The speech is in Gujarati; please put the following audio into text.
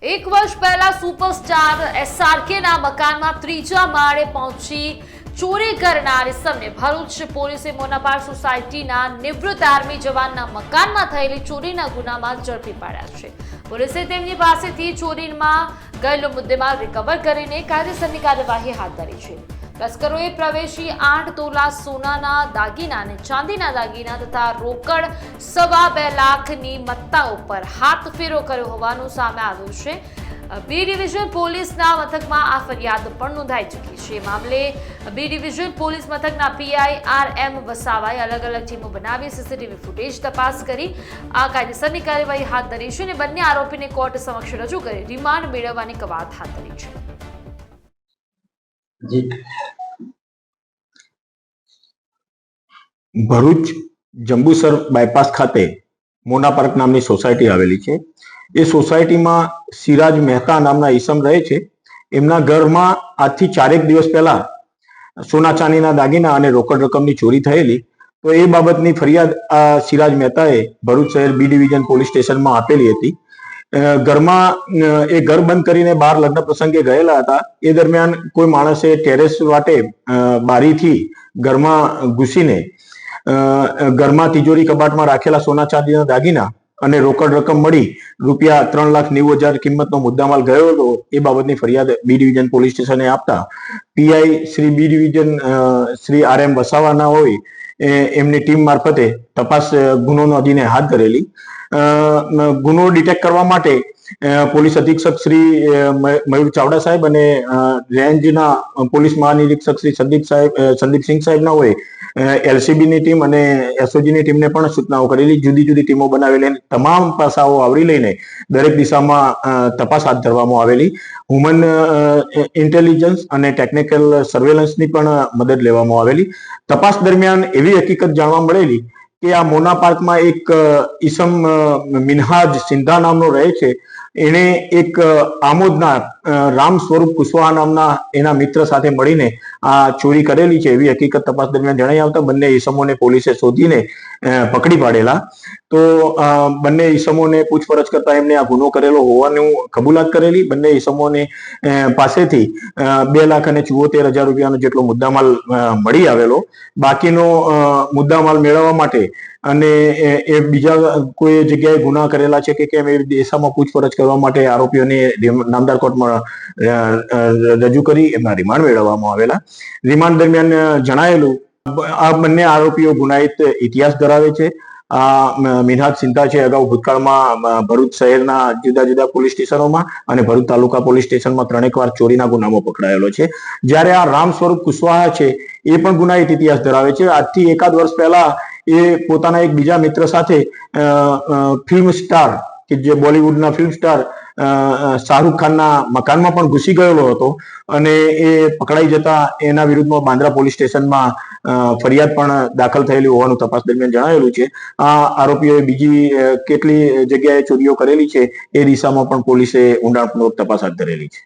એક વર્ષ પહેલા સુપરસ્ટાર SRK ના મકાનમાં ત્રીજા માળે પહોંચી ચોરી કરનાર ઇસમને ભરૂચ પોલીસે મોનાપાર સોસાયટીના નિવૃત્ત આર્મી જવાનના મકાનમાં થયેલી ચોરીના ગુનામાં ઝડપી પાડ્યા છે। પોલીસે તેમની પાસેથી ચોરીમાં ગયેલો મુદ્દેમાલ રિકવર કરીને કાયદેસરની કાર્યવાહી હાથ ધરી છે। તસ્કરોએ પ્રવેશી 8 તોલા સોનાના દાગીના અને ચાંદીના દાગીના તથા રોકડ 2.25 લાખની મત્તા ઉપર હાથ ફેરો કર્યો હોવાનું સામે આવ્યું છે। બી ડિવિઝન પોલીસના મથકમાં આ ફરિયાદ પણ નોંધાઈ ચૂકી છે। મામલે બી ડિવિઝન પોલીસ મથકના પીઆઈ RM વસાવાએ અલગ અલગ ટીમો બનાવી સીસીટીવી ફૂટેજ તપાસ કરી આ કાયદેસરની કાર્યવાહી હાથ ધરી છે અને બંને આરોપીને કોર્ટ સમક્ષ રજૂ કરી રિમાન્ડ મેળવવાની કવાયત હાથ ધરી છે। ભરૂચ જંબુસર બાયપાસ ખાતે મોના પાર્ક નામની સોસાયટી આવેલી છે। એ સોસાયટીમાં સિરાજ મહેતા નામના ઈસમ રહે છે। એમના ઘરમાં આજથી 4 દિવસ પહેલા સોના ચાંદીના દાગીના અને રોકડ રકમની ચોરી થયેલી, તો એ બાબતની ફરિયાદ સિરાજ મહેતાએ ભરૂચ શહેર બી ડિવિઝન પોલીસ સ્ટેશનમાં આપેલી હતી। ઘરમાં એ ઘર બંધ કરીને બહાર લગ્ન પ્રસંગે ગયેલા હતા। એ દરમિયાન કોઈ માણસે ટેરેસ વાટે બારીથી ઘરમાં ઘૂસીને ઘરમાં તિજોરી કબાટમાં રાખેલા સોના ચાંદીના દાગીના અને રોકડ રકમ મળી રૂપિયા 3,90,000 કિંમતનો મુદ્દામાલ ગયો હતો। એ બાબતની ફરિયાદ બી ડિવિઝન પોલીસ સ્ટેશને આપતા PI Shri B division Shri RM વસાવાના હોય એમની ટીમ મારફતે તપાસ ગુનો નોંધીને હાથ ધરેલી। ગુનો ડિટેક્ટ કરવા માટે પોલીસ અધિક્ષક શ્રી મયુર ચાવડા સાહેબ અને રેન્જના પોલીસ મહાનિરીક્ષક શ્રી સંદીપસિંહ સાહેબના હોય LCBની ટીમ અને SOGની ટીમને પણ સૂચનાઓ કરેલી। જુદી જુદી ટીમો બનાવેલી તમામ પાસાઓ આવરી લઈને દરેક દિશામાં તપાસ હાથ ધરવામાં આવેલી। હ્યુમન ઇન્ટેલિજન્સ અને ટેકનિકલ સર્વેલન્સની પણ મદદ લેવામાં આવેલી। તપાસ દરમિયાન એવી હકીકત જાણવા મળેલી કે આ મોના પાર્કમાં એક ઈસમ મિનહાજ સિંધા નામનો રહે છે। એને એક આમોદના રામ સ્વરૂપ કુશવાહા નામના એના મિત્ર સાથે મળીને આ ચોરી કરેલી છે એવી હકીકત તપાસ દરમિયાન જણાઈ આવતા બંને ઈસમોને પોલીસે શોધીને પકડી પાડેલા। તો બંને ઈસમોને પૂછપરછ કરતા એમને આ ગુનો કરેલો હોવાનું કબૂલાત કરેલી। બંને ઈસમોને પાસેથી 2,74,000 રૂપિયાનો જેટલો મુદ્દામાલ મળી આવેલો। બાકીનો મુદ્દામાલ મેળવવા માટે અને એ બીજા કોઈ જગ્યાએ ગુના કરેલા છે કે કેમ એ દિશામાં પૂછપરછ કરવા માટે આરોપીઓને નામદાર કોર્ટમાં રજૂ કરી એમના રિમાન્ડ મેળવવામાં આવેલા। રિમાન્ડ દરમિયાન જણાયેલું આ બંને આરોપીઓ ગુનાહિત ઇતિહાસ ધરાવે છે। આ મિનહાજ સિંધા છે અગાઉ ભૂતકાળમાં ભરૂચ શહેરના જુદા જુદા પોલીસ સ્ટેશનોમાં અને ભરૂચ તાલુકા પોલીસ સ્ટેશનમાં 3 વાર ચોરીના ગુનામાં પકડાયેલો છે। જ્યારે આ રામ સ્વરૂપ કુશવાહા છે એ પણ ગુનાહિત ઇતિહાસ ધરાવે છે। આજથી 1 વર્ષ પહેલા એ પોતાના એક બીજા મિત્ર સાથે ફિલ્મ સ્ટાર કે જે બોલિવૂડના ફિલ્મ સ્ટાર શાહરૂખ ખાનના મકાનમાં પણ ઘૂસી ગયેલો હતો અને એ પકડાઈ જતા એના વિરુદ્ધમાં બાંદ્રા પોલીસ સ્ટેશનમાં ફરિયાદ પણ દાખલ થયેલી હોવાનું તપાસ દરમિયાન જણાવેલું છે। આ આરોપીઓએ બીજી કેટલી જગ્યાએ ચોરીઓ કરેલી છે એ દિશામાં પણ પોલીસે ઊંડાણપૂર્વક તપાસ હાથ ધરેલી છે।